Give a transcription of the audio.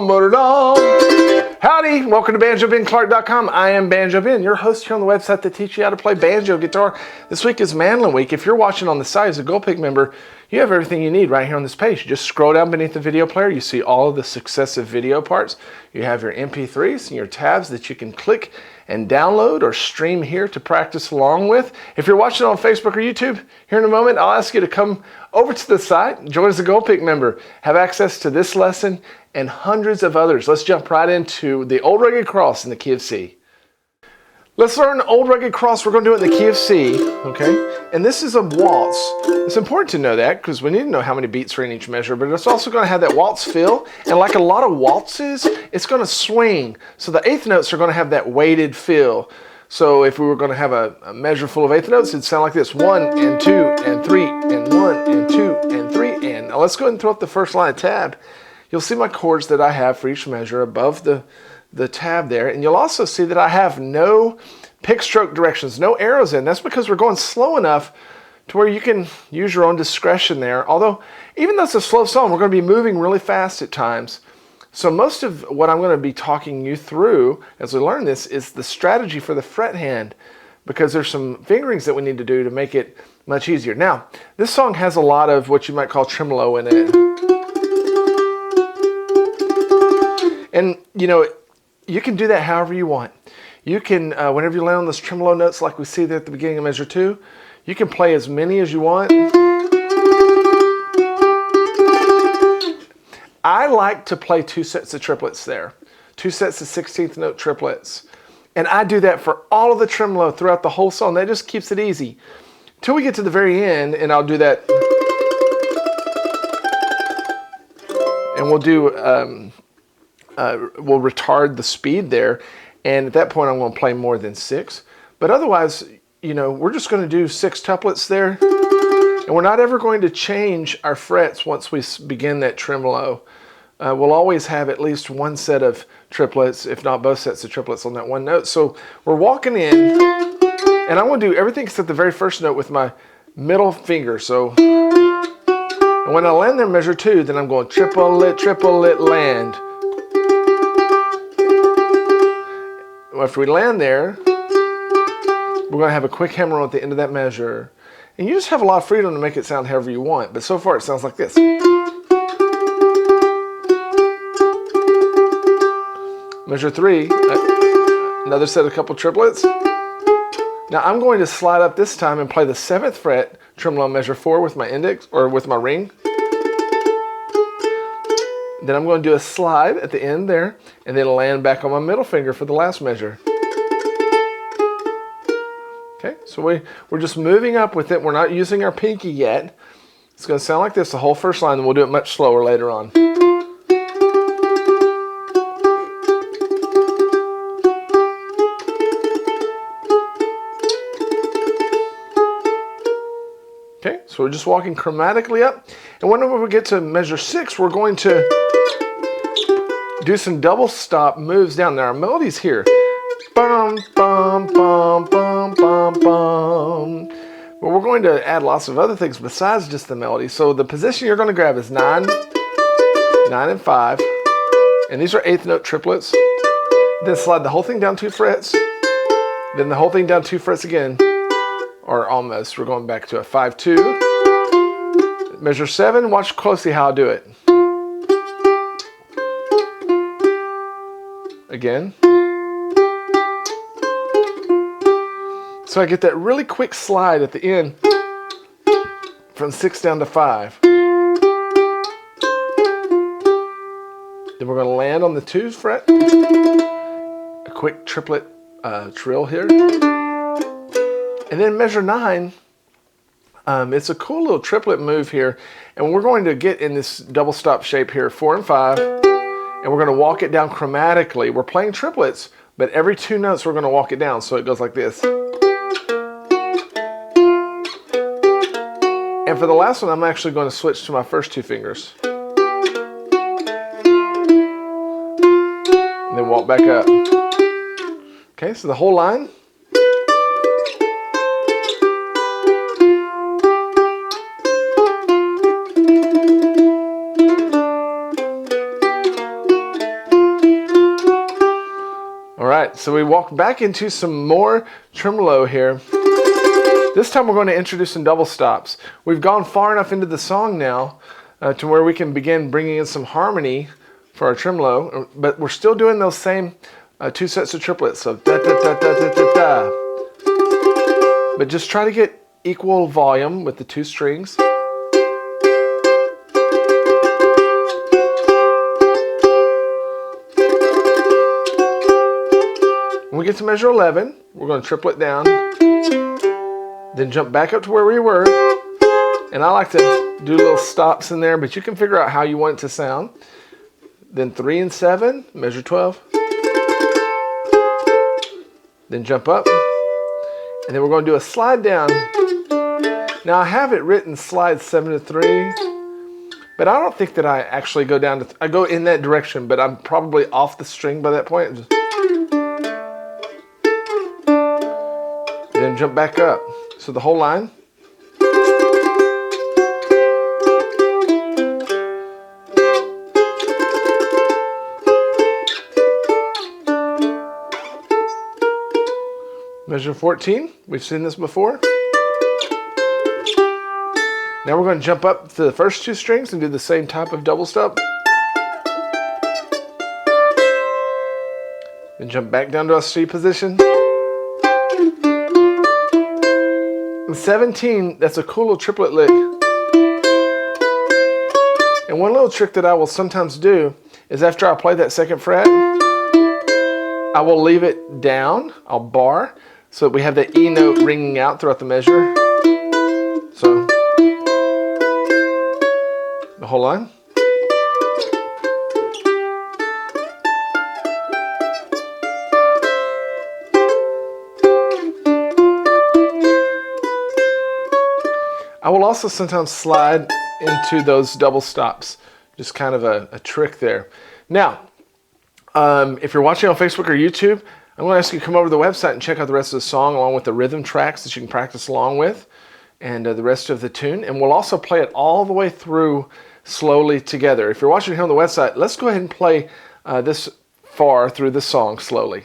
Howdy, welcome to BanjoBenClark.com. I am Banjo Ben, your host here on the website that teaches you how to play banjo guitar. This week is Mandolin week. If you're watching on the side as a Gold Pick member, you have everything you need right here on this page. You just scroll down beneath the video player. You see all of the successive video parts. You have your MP3s and your tabs that you can click and download or stream here to practice along with. If you're watching on Facebook or YouTube, here in a moment, I'll ask you to come over to the site, join as a Gold Pick member, have access to this lesson and hundreds of others. Let's jump right into the Old Rugged Cross in the key of C. Let's learn Old Rugged Cross. We're going to do it in the key of C, okay? And this is a waltz. It's important to know that because we need to know how many beats are in each measure, but it's also going to have that waltz feel. And like a lot of waltzes, it's going to swing. So the eighth notes are going to have that weighted feel. So if we were going to have a measure full of eighth notes, it'd sound like this: 1 and 2 and 3 and 1 and 2 and 3 and. Now let's go ahead and throw up the first line of tab. You'll see my chords that I have for each measure above the tab there, and you'll also see that I have no pick stroke directions, no arrows in. That's because we're going slow enough to where you can use your own discretion there. Although, even though it's a slow song, we're going to be moving really fast at times. So most of what I'm going to be talking you through as we learn this is the strategy for the fret hand, because there's some fingerings that we need to do to make it much easier. Now, this song has a lot of what you might call tremolo in it. And, you know, you can do that however you want. You can, whenever you land on those tremolo notes like we see there at the beginning of measure 2, you can play as many as you want. I like to play 2 sets of triplets there. 2 sets of 16th note triplets. And I do that for all of the tremolo throughout the whole song. That just keeps it easy. Till we get to the very end, and I'll do that. And we'll do... we'll retard the speed there, and at that point I'm going to play more than 6. But otherwise, you know, we're just going to do 6 tuplets there, and we're not ever going to change our frets once we begin that tremolo. We'll always have at least 1 set of triplets, if not both sets of triplets on that one note. So we're walking in, and I'm going to do everything except the very first note with my middle finger. So, and when I land there measure 2, then I'm going triplet, land. After we land there, we're going to have a quick hammer on at the end of that measure. And you just have a lot of freedom to make it sound however you want. But so far it sounds like this. Measure 3, another set of couple triplets. Now I'm going to slide up this time and play the 7th fret tremolo measure 4 with my index, or with my ring. Then I'm going to do a slide at the end there, and then land back on my middle finger for the last measure. Okay, so we're just moving up with it. We're not using our pinky yet. It's going to sound like this the whole first line, and we'll do it much slower later on. Okay, so we're just walking chromatically up, and whenever we get to measure 6, we're going to do some double stop moves down. Now our melody's here. Bum, bum, bum, bum, bum, bum. But we're going to add lots of other things besides just the melody. So the position you're going to grab is 9, 9 and 5. And these are 8th note triplets. Then slide the whole thing down 2 frets. Then the whole thing down 2 frets again. Or almost. We're going back to a 5-2. Measure 7. Watch closely how I do it. Again. So I get that really quick slide at the end from 6 down to 5. Then we're going to land on the 2th fret. A quick triplet trill here. And then measure 9. It's a cool little triplet move here. And we're going to get in this double stop shape here, 4 and 5. And we're going to walk it down chromatically. We're playing triplets, but every 2 notes we're going to walk it down. So it goes like this. And for the last one, I'm actually going to switch to my first 2 fingers. And then walk back up. Okay, so the whole line. right, so we walk back into some more tremolo here. This time we're going to introduce some double stops. We've gone far enough into the song now to where we can begin bringing in some harmony for our tremolo, but we're still doing those same 2 sets of triplets, so da da da da da da da. But just try to get equal volume with the 2 strings. When we get to measure 11, we're going to triplet down, then jump back up to where we were, and I like to do little stops in there, but you can figure out how you want it to sound. Then 3 and 7, measure 12, then jump up, and then we're going to do a slide down. Now I have it written slide 7 to 3, but I don't think that I actually go down to, I go in that direction, but I'm probably off the string by that point. Then jump back up. So the whole line. Measure 14. We've seen this before. Now we're going to jump up to the first 2 strings and do the same type of double stop. Then jump back down to our C position. And 17, that's a cool little triplet lick. And one little trick that I will sometimes do is after I play that 2nd fret, I will leave it down, I'll bar, so that we have that E note ringing out throughout the measure. So, the whole line. I will also sometimes slide into those double stops. Just kind of a trick there. Now, if you're watching on Facebook or YouTube, I'm going to ask you to come over to the website and check out the rest of the song along with the rhythm tracks that you can practice along with and the rest of the tune. And we'll also play it all the way through slowly together. If you're watching here on the website, let's go ahead and play this far through the song slowly.